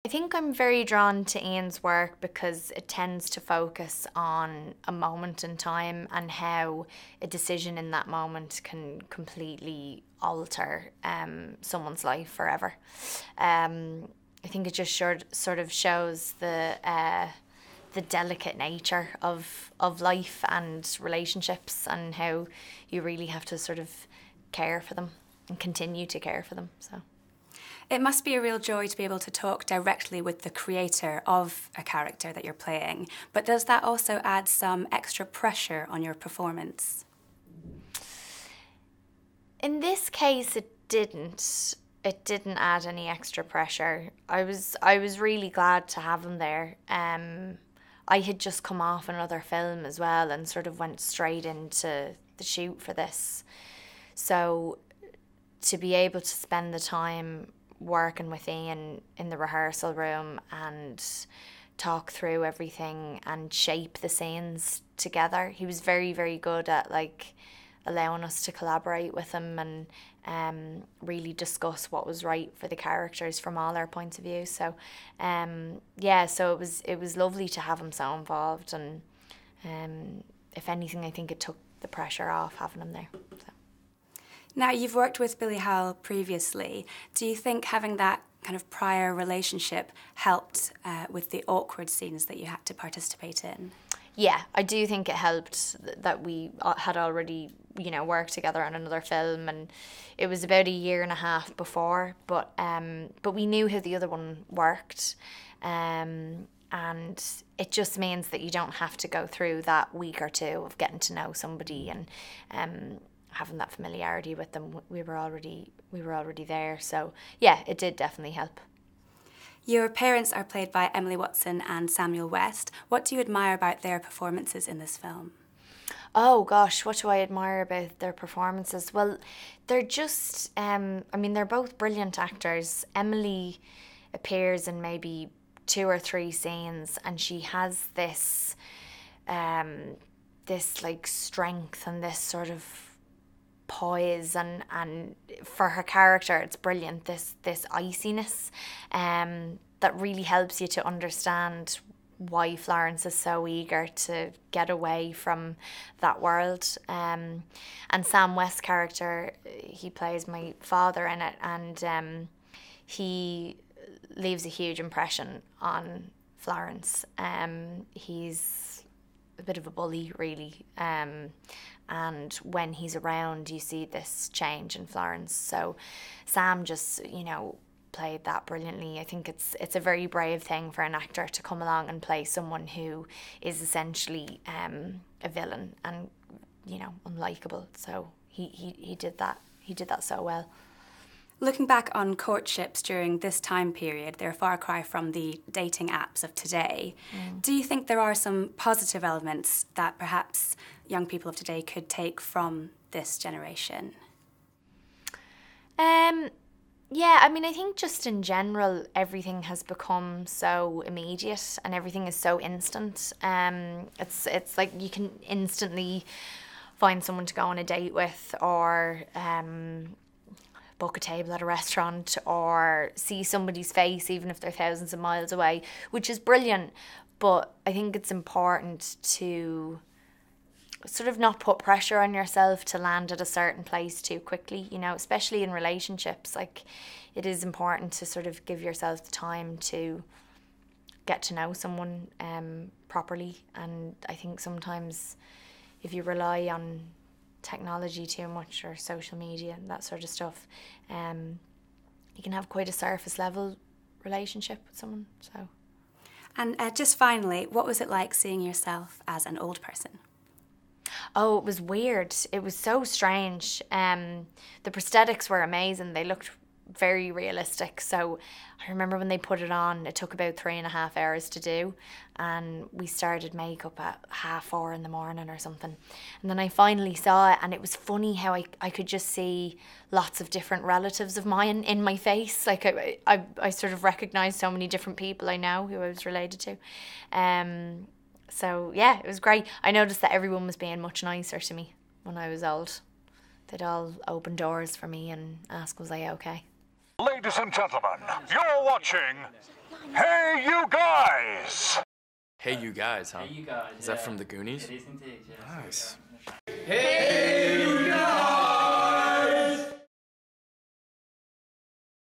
I think I'm very drawn to Ian's work because it tends to focus on a moment in time and how a decision in that moment can completely alter someone's life forever. I think it just sort of shows the delicate nature of life and relationships and how you really have to sort of care for them and continue to care for them. So. It must be a real joy to be able to talk directly with the creator of a character that you're playing, but does that also add some extra pressure on your performance? In this case, it didn't. It didn't add any extra pressure. I was really glad to have him there. I had just come off another film as well and sort of went straight into the shoot for this. So to be able to spend the time working with Ian in the rehearsal room and talk through everything and shape the scenes together. He was very, very good at allowing us to collaborate with him and really discuss what was right for the characters from all our points of view. So so it was lovely to have him so involved, and if anything, I think it took the pressure off having him there. So. Now, you've worked with Billy Howle previously. Do you think having that kind of prior relationship helped with the awkward scenes that you had to participate in? Yeah, I do think it helped that we had already, worked together on another film, and it was about a year and a half before, but we knew how the other one worked, and it just means that you don't have to go through that week or two of getting to know somebody and having that familiarity with them. We were already there, so yeah, it did definitely help. Your parents are played by Emily Watson and Samuel West. What do you admire about their performances in this film? Oh gosh, what do I admire about their performances? Well, they're just, they're both brilliant actors. Emily appears in maybe 2 or 3 scenes, and she has this strength and this sort of poise, and for her character it's brilliant, this iciness that really helps you to understand why Florence is so eager to get away from that world. And Sam West's character, he plays my father in it, and he leaves a huge impression on Florence. He's a bit of a bully, really, and when he's around you see this change in Florence. So Sam just played that brilliantly. I think it's a very brave thing for an actor to come along and play someone who is essentially a villain and unlikable. So he did that so well. Looking back on courtships during this time period, they're a far cry from the dating apps of today. Do you think there are some positive elements that perhaps young people of today could take from this generation? Yeah, I think just in general, everything has become so immediate and everything is so instant. It's like you can instantly find someone to go on a date with, or book a table at a restaurant, or see somebody's face even if they're thousands of miles away, which is brilliant. But I think it's important to sort of not put pressure on yourself to land at a certain place too quickly, especially in relationships. Like, it is important to sort of give yourself the time to get to know someone properly. And I think sometimes if you rely on technology too much, or social media and that sort of stuff, you can have quite a surface level relationship with someone. So, and just finally, what was it like seeing yourself as an old person? Oh, it was weird. It was so strange. The prosthetics were amazing. They looked very realistic. So I remember when they put it on, it took about 3.5 hours to do, and we started makeup at 4:30 in the morning or something. And then I finally saw it, and it was funny how I could just see lots of different relatives of mine in my face. Like I sort of recognised so many different people I know who I was related to. So yeah, it was great. I noticed that everyone was being much nicer to me when I was old. They'd all open doors for me and ask, was I okay? Ladies and gentlemen, you're watching Hey, you guys! Hey, you guys, huh? Hey, you guys. Is that from the Goonies? It is indeed, yes. Nice. Hey!